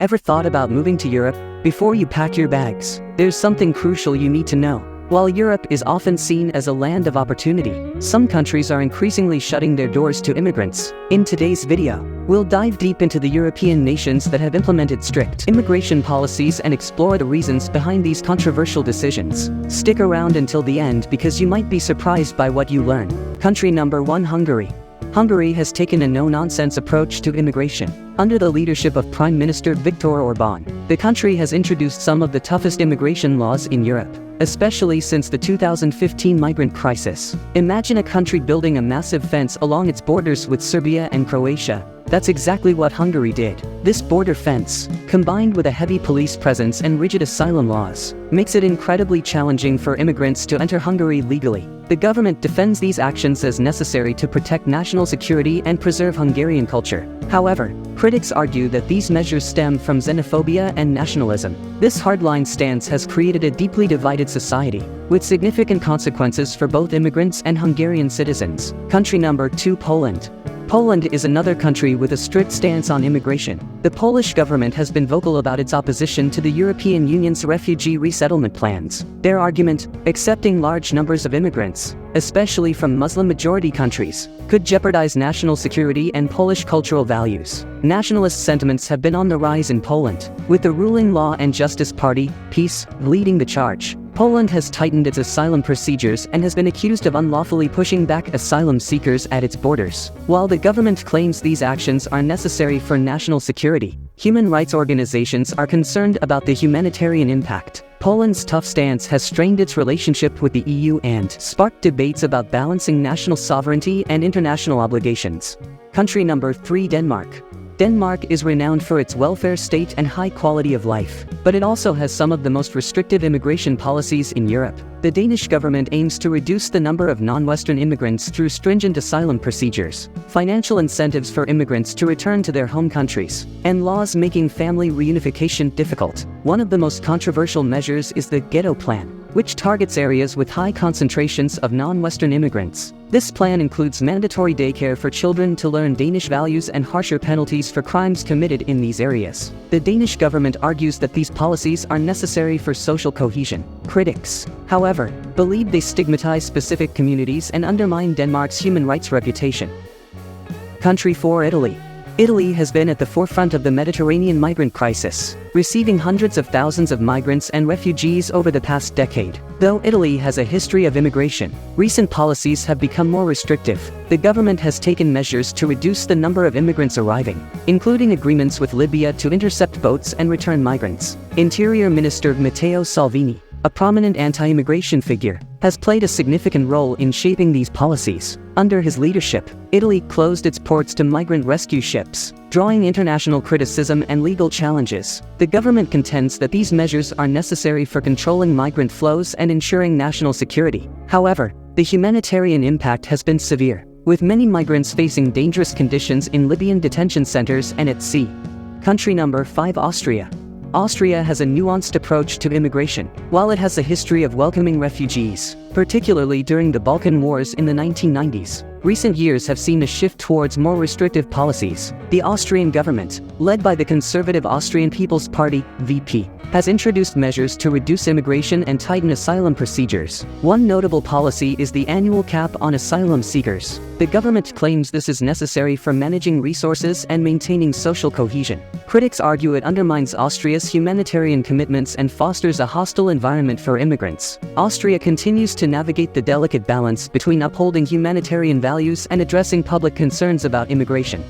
Ever thought about moving to Europe? Before you pack your bags, there's something crucial you need to know. While Europe is often seen as a land of opportunity, some countries are increasingly shutting their doors to immigrants. In today's video, we'll dive deep into the European nations that have implemented strict immigration policies and explore the reasons behind these controversial decisions. Stick around until the end because you might be surprised by what you learn. Country number 1: Hungary. Hungary has taken a no-nonsense approach to immigration. Under the leadership of Prime Minister Viktor Orbán, the country has introduced some of the toughest immigration laws in Europe, especially since the 2015 migrant crisis. Imagine a country building a massive fence along its borders with Serbia and Croatia. That's exactly what Hungary did. This border fence, combined with a heavy police presence and rigid asylum laws, makes it incredibly challenging for immigrants to enter Hungary legally. The government defends these actions as necessary to protect national security and preserve Hungarian culture. However, critics argue that these measures stem from xenophobia and nationalism. This hardline stance has created a deeply divided society, with significant consequences for both immigrants and Hungarian citizens. Country number 2: Poland. Poland is another country with a strict stance on immigration. The Polish government has been vocal about its opposition to the European Union's refugee resettlement plans. Their argument: accepting large numbers of immigrants, especially from Muslim-majority countries, could jeopardize national security and Polish cultural values. Nationalist sentiments have been on the rise in Poland, with the ruling Law and Justice Party, PiS, leading the charge. Poland has tightened its asylum procedures and has been accused of unlawfully pushing back asylum seekers at its borders. While the government claims these actions are necessary for national security, human rights organizations are concerned about the humanitarian impact. Poland's tough stance has strained its relationship with the EU and sparked debates about balancing national sovereignty and international obligations. Country number 3: Denmark. Denmark is renowned for its welfare state and high quality of life, but it also has some of the most restrictive immigration policies in Europe. The Danish government aims to reduce the number of non-Western immigrants through stringent asylum procedures, financial incentives for immigrants to return to their home countries, and laws making family reunification difficult. One of the most controversial measures is the Ghetto Plan, which targets areas with high concentrations of non-Western immigrants. This plan includes mandatory daycare for children to learn Danish values and harsher penalties for crimes committed in these areas. The Danish government argues that these policies are necessary for social cohesion. Critics, however, believe they stigmatize specific communities and undermine Denmark's human rights reputation. Country 4: Italy. Italy has been at the forefront of the Mediterranean migrant crisis, receiving hundreds of thousands of migrants and refugees over the past decade. Though Italy has a history of immigration, recent policies have become more restrictive. The government has taken measures to reduce the number of immigrants arriving, including agreements with Libya to intercept boats and return migrants. Interior Minister Matteo Salvini, a prominent anti-immigration figure, has played a significant role in shaping these policies. Under his leadership, Italy closed its ports to migrant rescue ships, drawing international criticism and legal challenges. The government contends that these measures are necessary for controlling migrant flows and ensuring national security. However, the humanitarian impact has been severe, with many migrants facing dangerous conditions in Libyan detention centers and at sea. Country number 5: Austria. Austria has a nuanced approach to immigration. While it has a history of welcoming refugees, particularly during the Balkan Wars in the 1990s, recent years have seen a shift towards more restrictive policies. The Austrian government, led by the conservative Austrian People's Party, VP, has introduced measures to reduce immigration and tighten asylum procedures. One notable policy is the annual cap on asylum seekers. The government claims this is necessary for managing resources and maintaining social cohesion. Critics argue it undermines Austria's humanitarian commitments and fosters a hostile environment for immigrants. Austria continues to navigate the delicate balance between upholding humanitarian values and addressing public concerns about immigration.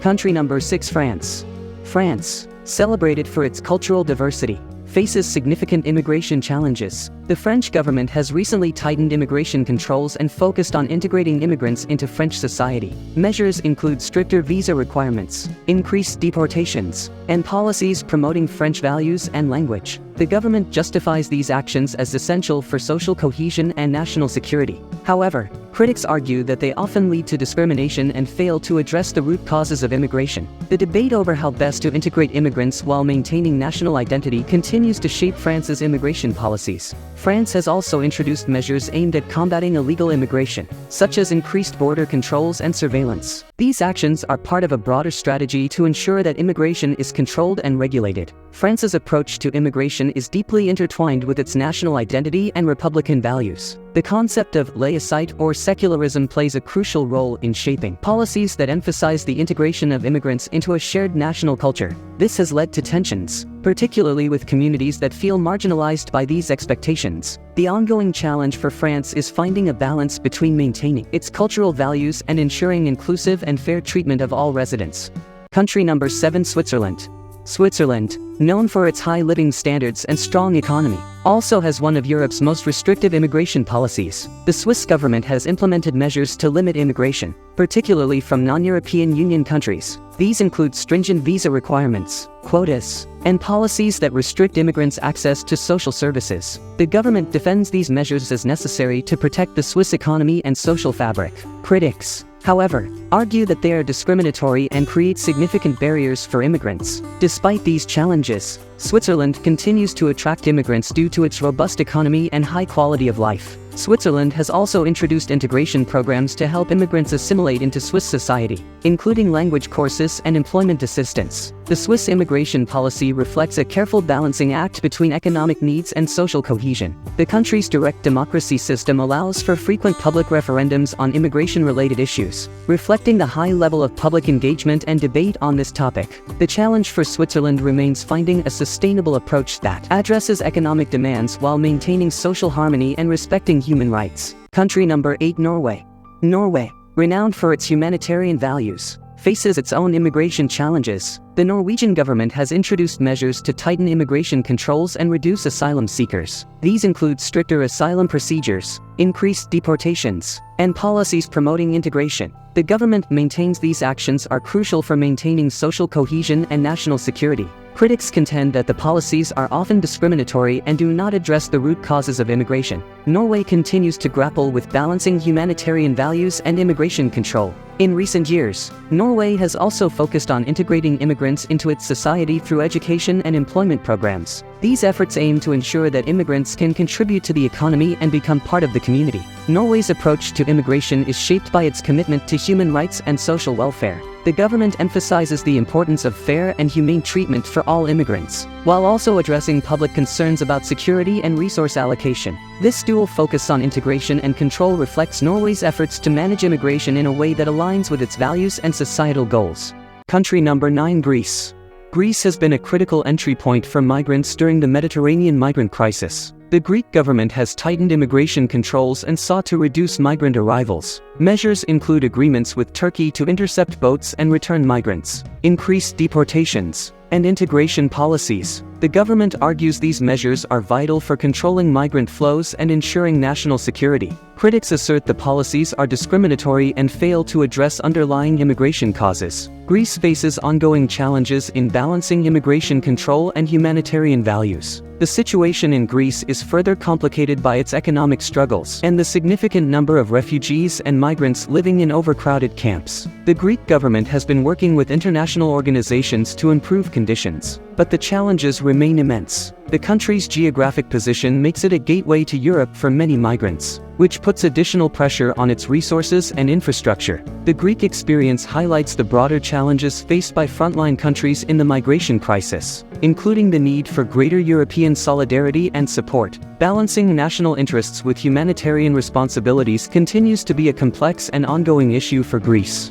Country number 6: France. France, celebrated for its cultural diversity, faces significant immigration challenges. The French government has recently tightened immigration controls and focused on integrating immigrants into French society. Measures include stricter visa requirements, increased deportations, and policies promoting French values and language. The government justifies these actions as essential for social cohesion and national security. However, critics argue that they often lead to discrimination and fail to address the root causes of immigration. The debate over how best to integrate immigrants while maintaining national identity continues to shape France's immigration policies. France has also introduced measures aimed at combating illegal immigration, such as increased border controls and surveillance. These actions are part of a broader strategy to ensure that immigration is controlled and regulated. France's approach to immigration is deeply intertwined with its national identity and republican values. The concept of laïcité or secularism plays a crucial role in shaping policies that emphasize the integration of immigrants into a shared national culture. This has led to tensions, particularly with communities that feel marginalized by these expectations. The ongoing challenge for France is finding a balance between maintaining its cultural values and ensuring inclusive and fair treatment of all residents. Country number 7, Switzerland. Switzerland, known for its high living standards and strong economy, also has one of Europe's most restrictive immigration policies. The Swiss government has implemented measures to limit immigration, particularly from non-European Union countries. These include stringent visa requirements, quotas, and policies that restrict immigrants' access to social services. The government defends these measures as necessary to protect the Swiss economy and social fabric. Critics, however, argue that they are discriminatory and create significant barriers for immigrants. Despite these challenges, Switzerland continues to attract immigrants due to its robust economy and high quality of life. Switzerland has also introduced integration programs to help immigrants assimilate into Swiss society, including language courses and employment assistance. The Swiss immigration policy reflects a careful balancing act between economic needs and social cohesion. The country's direct democracy system allows for frequent public referendums on immigration-related issues, reflecting the high level of public engagement and debate on this topic. The challenge for Switzerland remains finding a sustainable approach that addresses economic demands while maintaining social harmony and respecting human rights. Country number 8, Norway. Norway, renowned for its humanitarian values, faces its own immigration challenges. The Norwegian government has introduced measures to tighten immigration controls and reduce asylum seekers. These include stricter asylum procedures, increased deportations, and policies promoting integration. The government maintains these actions are crucial for maintaining social cohesion and national security. Critics contend that the policies are often discriminatory and do not address the root causes of immigration. Norway continues to grapple with balancing humanitarian values and immigration control. In recent years, Norway has also focused on integrating immigrants into its society through education and employment programs. These efforts aim to ensure that immigrants can contribute to the economy and become part of the community. Norway's approach to immigration is shaped by its commitment to human rights and social welfare. The government emphasizes the importance of fair and humane treatment for all immigrants, while also addressing public concerns about security and resource allocation. This dual focus on integration and control reflects Norway's efforts to manage immigration in a way that aligns with its values and societal goals. Country number 9, Greece. Greece has been a critical entry point for migrants during the Mediterranean migrant crisis. The Greek government has tightened immigration controls and sought to reduce migrant arrivals. Measures include agreements with Turkey to intercept boats and return migrants, increased deportations, and integration policies. The government argues these measures are vital for controlling migrant flows and ensuring national security. Critics assert the policies are discriminatory and fail to address underlying immigration causes. Greece faces ongoing challenges in balancing immigration control and humanitarian values. The situation in Greece is further complicated by its economic struggles and the significant number of refugees and migrants living in overcrowded camps. The Greek government has been working with international organizations to improve conditions, but the challenges remain immense. The country's geographic position makes it a gateway to Europe for many migrants, which puts additional pressure on its resources and infrastructure. The Greek experience highlights the broader challenges faced by frontline countries in the migration crisis, including the need for greater European solidarity and support. Balancing national interests with humanitarian responsibilities continues to be a complex and ongoing issue for Greece.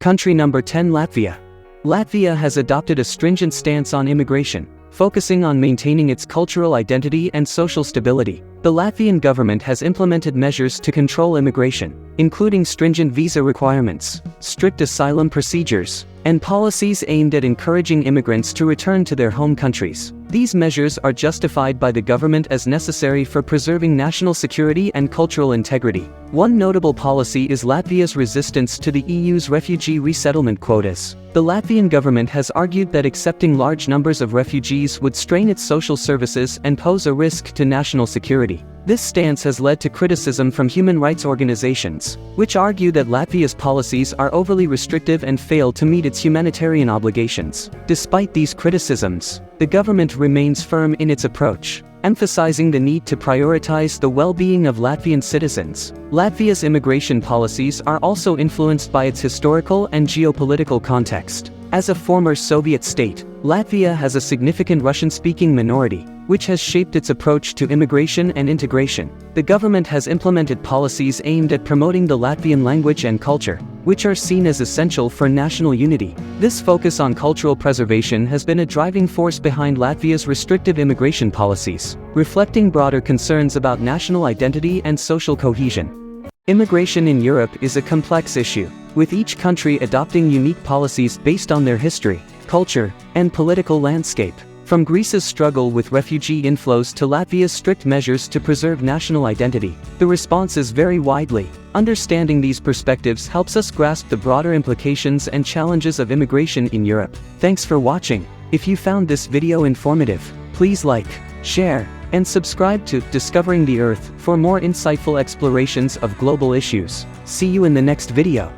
Country number 10, Latvia. Latvia has adopted a stringent stance on immigration, focusing on maintaining its cultural identity and social stability. The Latvian government has implemented measures to control immigration, including stringent visa requirements, strict asylum procedures, and policies aimed at encouraging immigrants to return to their home countries. These measures are justified by the government as necessary for preserving national security and cultural integrity. One notable policy is Latvia's resistance to the EU's refugee resettlement quotas. The Latvian government has argued that accepting large numbers of refugees would strain its social services and pose a risk to national security. This stance has led to criticism from human rights organizations, which argue that Latvia's policies are overly restrictive and fail to meet its humanitarian obligations. Despite these criticisms, the government remains firm in its approach, emphasizing the need to prioritize the well-being of Latvian citizens. Latvia's immigration policies are also influenced by its historical and geopolitical context. As a former Soviet state, Latvia has a significant Russian-speaking minority, which has shaped its approach to immigration and integration. The government has implemented policies aimed at promoting the Latvian language and culture, which are seen as essential for national unity. This focus on cultural preservation has been a driving force behind Latvia's restrictive immigration policies, reflecting broader concerns about national identity and social cohesion. Immigration in Europe is a complex issue, with each country adopting unique policies based on their history, culture, and political landscape. From Greece's struggle with refugee inflows to Latvia's strict measures to preserve national identity, the responses vary widely. Understanding these perspectives helps us grasp the broader implications and challenges of immigration in Europe. Thanks for watching. If you found this video informative, please like, share, and subscribe to Discovering the Earth for more insightful explorations of global issues. See you in the next video.